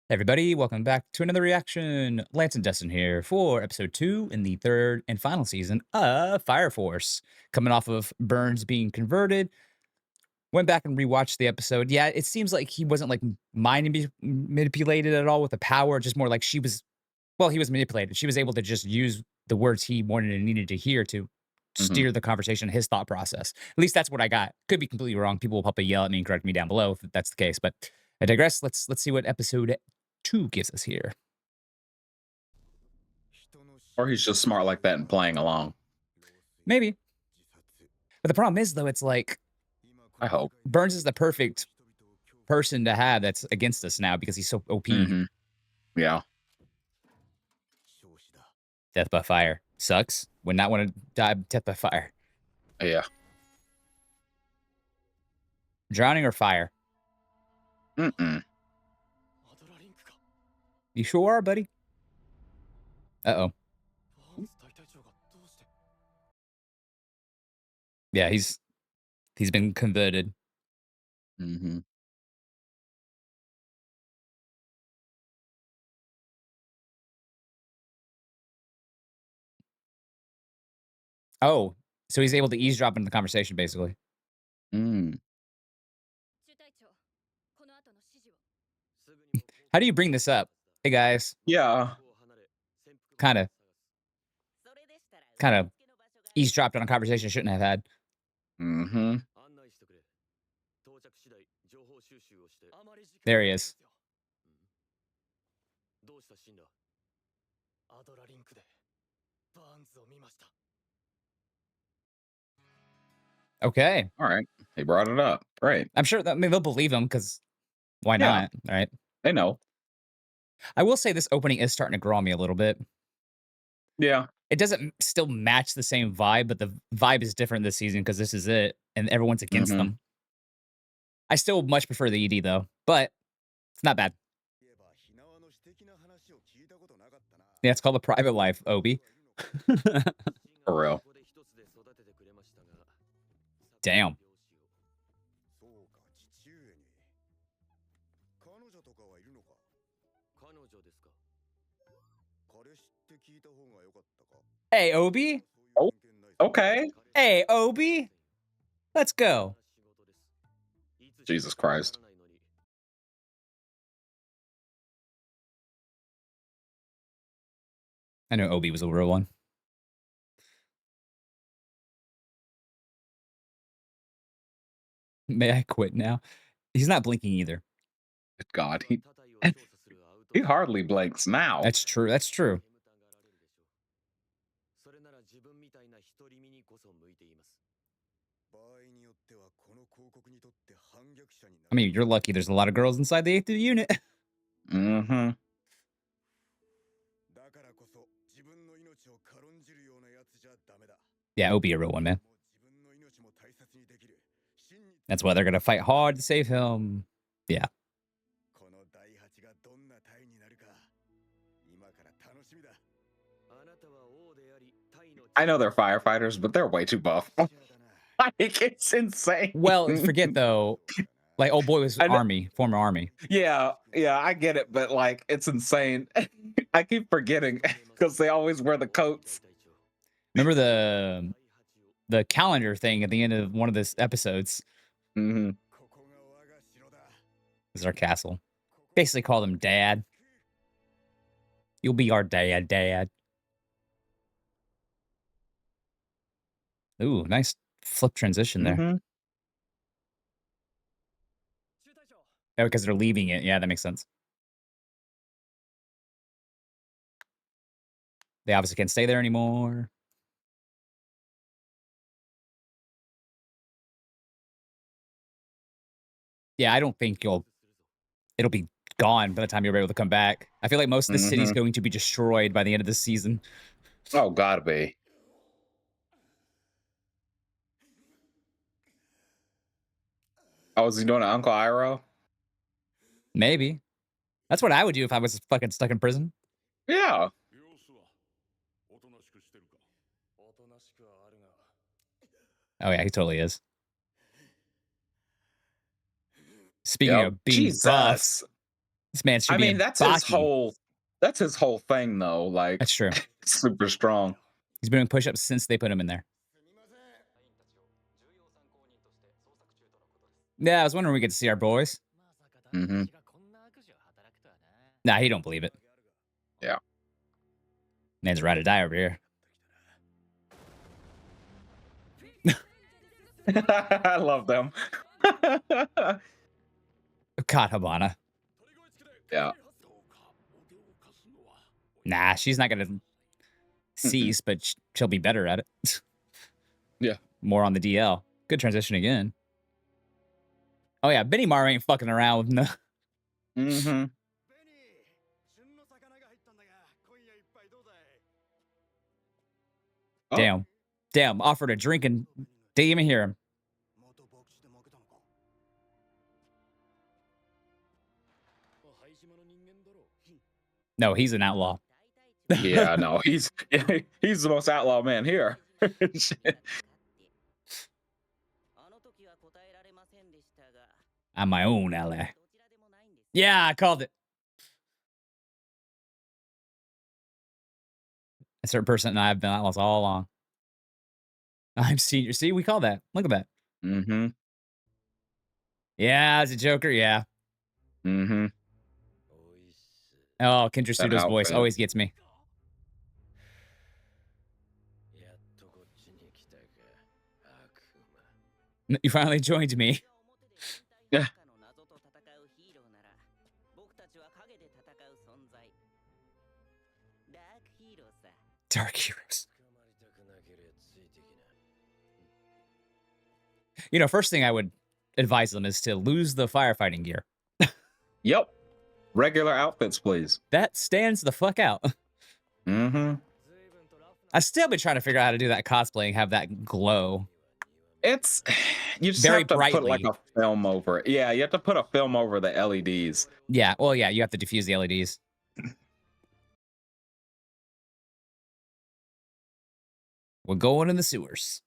Hey everybody, welcome back to another reaction. Lance and Dustin here for episode 2 in the third and final season of Fire Force. Coming off of Burns being converted, went back and rewatched the episode. Yeah, it seems like he wasn't like manipulated at all with the power, just more like he was manipulated. She was able to just use the words he wanted and needed to hear to Mhm. steer the conversation, his thought process. At least that's what I got. Could be completely wrong. People will probably yell at me and correct me down below if that's the case. But I digress. Let's see what episode 2 gives us here. Or he's just smart like that and playing along. Maybe. But the problem is, though, it's like I hope. Burns is the perfect person to have that's against us now because he's so OP. Mhm. Yeah. Death by fire sucks. Would not want to die death by fire. Yeah. Drowning or fire? Mm-mm. You sure are, buddy? Uh-oh. Yeah, he's been converted. Mhm. Oh, so he's able to eavesdrop into the conversation, basically. Mm. How do you bring this up? Hey, guys. Yeah. Kinda kinda eavesdropped on a conversation I shouldn't have had. Mhm. There he is. Okay. All right. He brought it up. Right. I'm sure that I mean, they'll believe him because why Yeah. not, right? They know. I will say this opening is starting to grow on me a little bit. Yeah. It doesn't still match the same vibe, but the vibe is different this season because this is it, and everyone's against Mhm. them. I still much prefer the ED though, but it's not bad. Yeah, it's called a private life, Obi. For real. Damn. Hey, Obi. Oh, okay. Hey, Obi. Let's go. Jesus Christ. I know Obi was a real one. May I quit now? He's not blinking either. Good God. He hardly blinks now. That's true. That's true. I mean, you're lucky there's a lot of girls inside the 8th unit. Mhm. Yeah, Obi a real one, man. That's why they're gonna fight hard to save him. Yeah. I know they're firefighters, but they're way too buff. Like, it's insane. Well, forget though, like old boy was I know. army, former army. Yeah, yeah, I get it, but like it's insane. I keep forgetting because they always wear the coats. Remember the calendar thing at the end of one of the episodes? Hmm. This is our castle. Basically call him dad. You'll be our dad, dad. Ooh, nice flip transition there. Hmm. Oh, because they're leaving it. Yeah, that makes sense. They obviously can't stay there anymore. Yeah, I don't think it'll be gone by the time you're able to come back. I feel like most of the city's Hmm. going to be destroyed by the end of this season. Oh, gotta be. Oh, is he doing an Uncle Iroh? Maybe. That's what I would do if I was fucking stuck in prison. Yeah. Oh yeah, he totally is. Speaking Yep. of being buff, Jesus. This man should I be mean, in Baki. that's his whole thing though. Like That's true. super strong. He's been doing push-ups since they put him in there. Yeah, I was wondering when we get to see our boys. Hmm. Nah, he don't believe it. Yeah. Man's ride or die over here. I love them. God, Habana. Yeah. Nah, she's not gonna Mm-mm. cease, but she'll be better at it. Yeah. More on the DL. Good transition again. Oh yeah, Benny Maru ain't fucking around with no. Hmm. Oh, Damn, damn. Offered a drink and didn't even hear him. No, he's an outlaw. yeah. No, he's the most outlaw man here. Shit. I'm my own ally. Yeah, I called it. A certain person and I have been outlaws all along. I'm senior. See, we call that. Look at that. Hmm. Yeah, as a Joker, yeah. Hmm. Oh, Kendra That Sudo's voice outfit. always gets me. You finally joined me. Yeah. Dark Heroes. You know, first thing I would advise them is to lose the firefighting gear. Yep. Regular outfits, please. That stands the fuck out. Hmm. I still been trying to figure out how to do that cosplay and have that glow. It's you just Very have to put like brightly. a film over it. Yeah, you have to put a film over the LEDs. Yeah, well, yeah, you have to diffuse the LEDs. We're going in the sewers.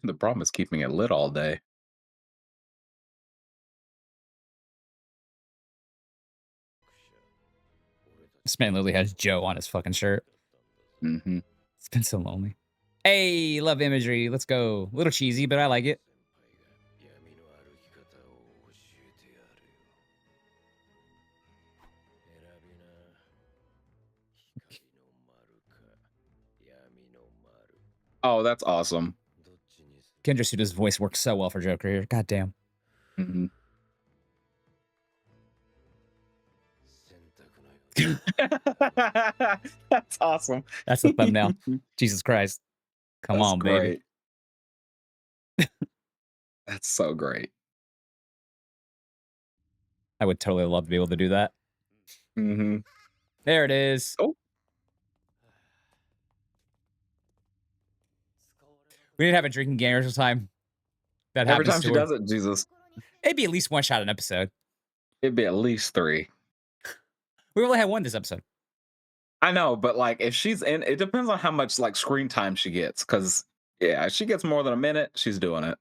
The problem is keeping it lit all day. This man literally has Joe on his fucking shirt. Hmm. It's been so lonely. Hey, love imagery. Let's go. A little cheesy, but I like it. Oh, that's awesome. Kendra Suda's voice works so well for Joker here. God damn. Hmm. That's awesome. That's the thumbnail. Jesus Christ. Come That's on, baby. great. That's so great. I would totally love to be able to do that. Hmm. There it is. Oh, We didn't have a drinking game every time that every happens time to she her. does it, Jesus, It'd be at least one shot an episode. it'd be at least 3. We only had one this episode. I know, but like if she's in, it depends on how much like screen time she gets. Cause yeah, if she gets more than a minute, she's doing it.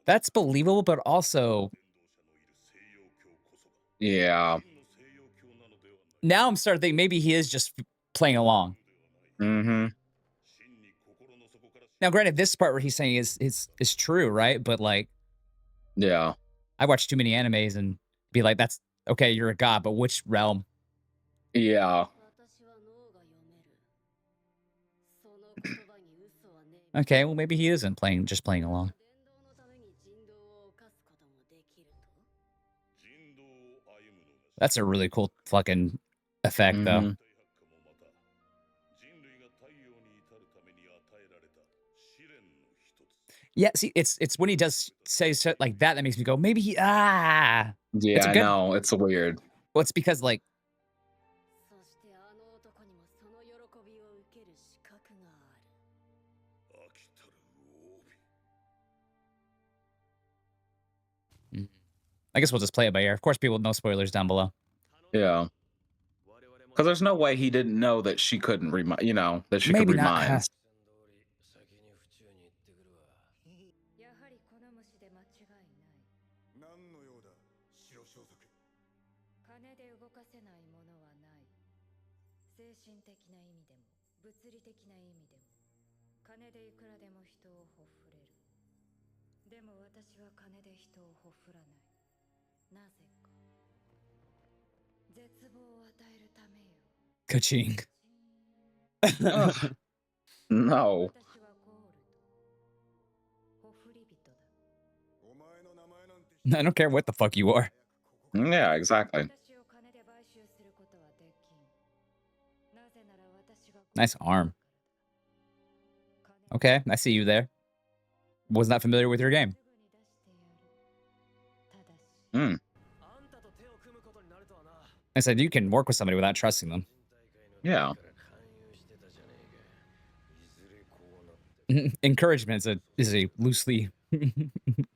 That's believable, but also Yeah. now I'm starting to think maybe he is just playing along. Hmm. Now, granted, this part where he's saying is true, right? But like, Yeah. I watch too many animes and be like, that's okay, you're a god, but which realm? Yeah. Okay, well maybe he isn't just playing along. That's a really cool fucking effect, though. Hmm. Yeah, see, it's when he does say shit like that that makes me go, maybe he It's Yeah, a I good. know. It's weird. Well, it's because like mm, I guess we'll just play it by ear. Of course, people no spoilers down below. Yeah. Because there's no way he didn't know that she couldn't remind, that she could Maybe not. remind. 金で動かせないものはない。精神的な意味でも物理的な意味でも金でいくらでも人をほふれる。でも私は金で人をほふらない。なぜか。絶望を与えるためよ。Ka-ching. Ugh, no. 私はゴールド。ほふり人だ。 I don't care what the fuck you are. Yeah, exactly. 私を金で買収することはできん。なぜなら私が Nice arm. ゴールドだからだ。 Okay, I see you there. Was not familiar with your game. すぐに出してやる。ただし Mm. I said you can work with somebody without trusting them. Yeah. Encouragement is a loosely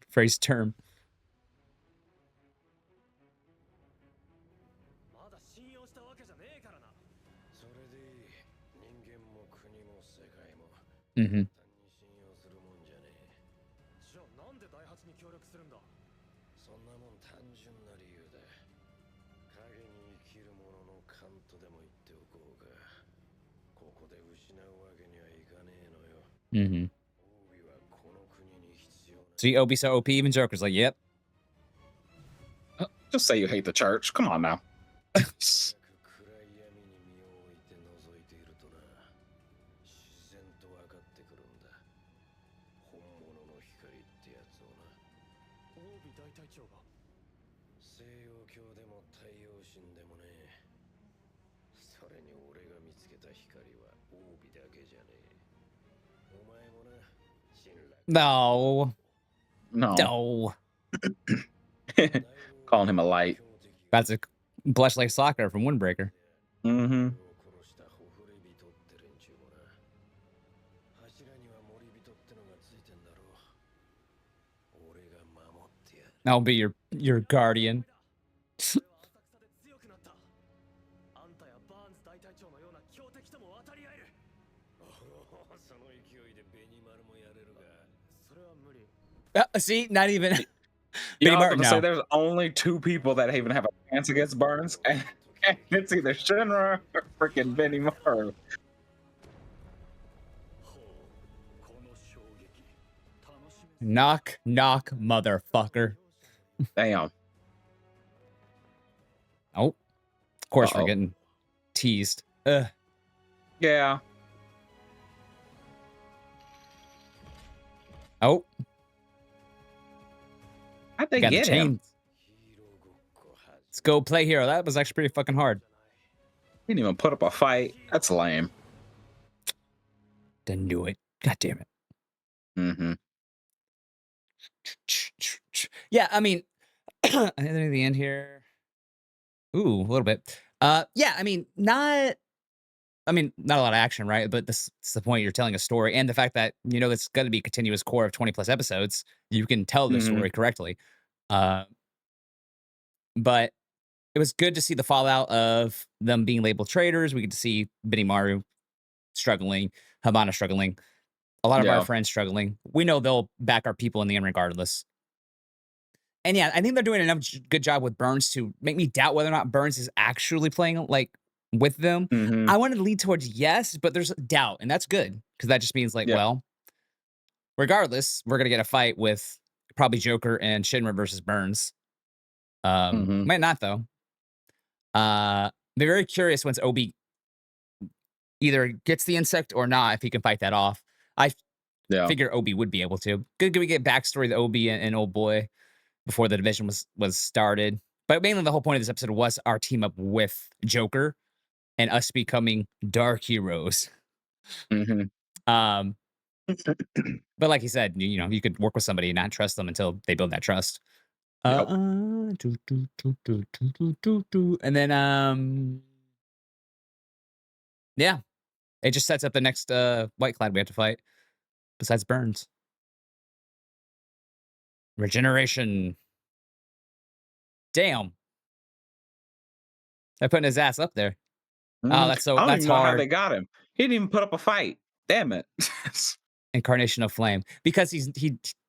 phrased term. まだ信用したわけじゃねえからな。それでいい。人間も国も世界も Hmm. 単に信用するもんじゃねえ。じゃあなんでダイハツに協力するんだ。そんなもん単純な理由だ。影に生きる者の勘とでも言っておこうか。ここで失うわけにはいかねえのよ。 Mm-hmm. オービはこの国に必要な See, Obi so OP, even Joker's like, yep. Just say you hate the church. Come on now. 暗い闇に身を置いて覗いているとな、自然と分かってくるんだ。本物の光ってやつをな。オービ大隊長が西洋教でも太陽神でもねえ。それに俺が見つけた光はオービだけじゃねえ。お前もな、信頼 No. No. No. Calling him a light. That's a blush like soccer from Windbreaker. Mm-hmm. 殺したほふれ人って連中もな。柱には森人ってのがついてんだろう。俺が守ってやる。 I'll be your guardian. 浅草で強くなった。あんたやバーンズ大隊長のような強敵とも渡り合える。その勢いでベニマルもやれるが。それは無理。 See, not even. Yeah, Benny I was Martin gonna say now. there's only two people that even have a chance against Burns, and it's either Shinra or freaking Benny Maru. この衝撃楽しめ Knock, knock, motherfucker. Damn. Oh, of course we're Uh-oh. getting teased. Ugh. Yeah. Oh, How'd they got the get him? chains. Let's go play hero. That was actually pretty fucking hard. He didn't even put up a fight. That's lame. Didn't do it. God damn it. Mm-hmm. Yeah, I mean, I think near the end here. Ooh, a little bit. Yeah, I mean, not a lot of action, right? But this is the point. You're telling a story, and the fact that it's going to be a continuous core of 20 plus episodes, you can tell the Mhm. story correctly. But it was good to see the fallout of them being labeled traitors. We get to see Benimaru struggling, Habana struggling, a lot of Yeah. our friends struggling. We know they'll back our people in the end regardless. And yeah, I think they're doing enough good job with Burns to make me doubt whether or not Burns is actually playing like with them. Mhm. I wanted to lean towards yes, but there's doubt, and that's good because that just means like, Yeah. well, regardless, we're gonna get a fight with probably Joker and Shinra versus Burns. Mhm. Might not though. They're very curious once Obi either gets the insect or not if he can fight that off. I Yeah. figure Obi would be able to. Good, we get backstory to Obi and Old Boy before the division was started. But mainly the whole point of this episode was our team up with Joker and us becoming dark heroes. Mhm. But like you said, you could work with somebody and not trust them until they build that trust. Yep. And then yeah, it just sets up the next White Cloud we have to fight. Besides Burns, regeneration. Damn, they're putting his ass up there. Oh, Mhm. that's so I don't that's even know how hard. they got him. He didn't even put up a fight. Damn it. Incarnation of Flame because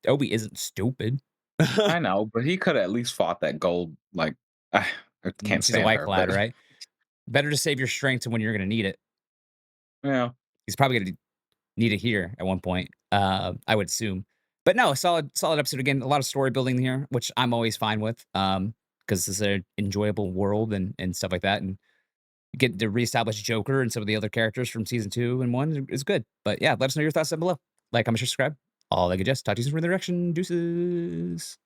Obi isn't stupid. I know, but he could have at least fought that gold. Like, Can't She's a stand white her, clad, but right? Better to save your strength to when you're going to need it. yeah. He's probably going to need it here at one point. I would assume. But no, solid episode again. A lot of story building here, which I'm always fine with. Because it's an enjoyable world and stuff like that, and get to reestablish Joker and some of the other characters from season 2 and 1 is good. But yeah, let us know your thoughts down below. Like, comment, subscribe. All that good jazz. Talk to you soon for the direction. Deuces.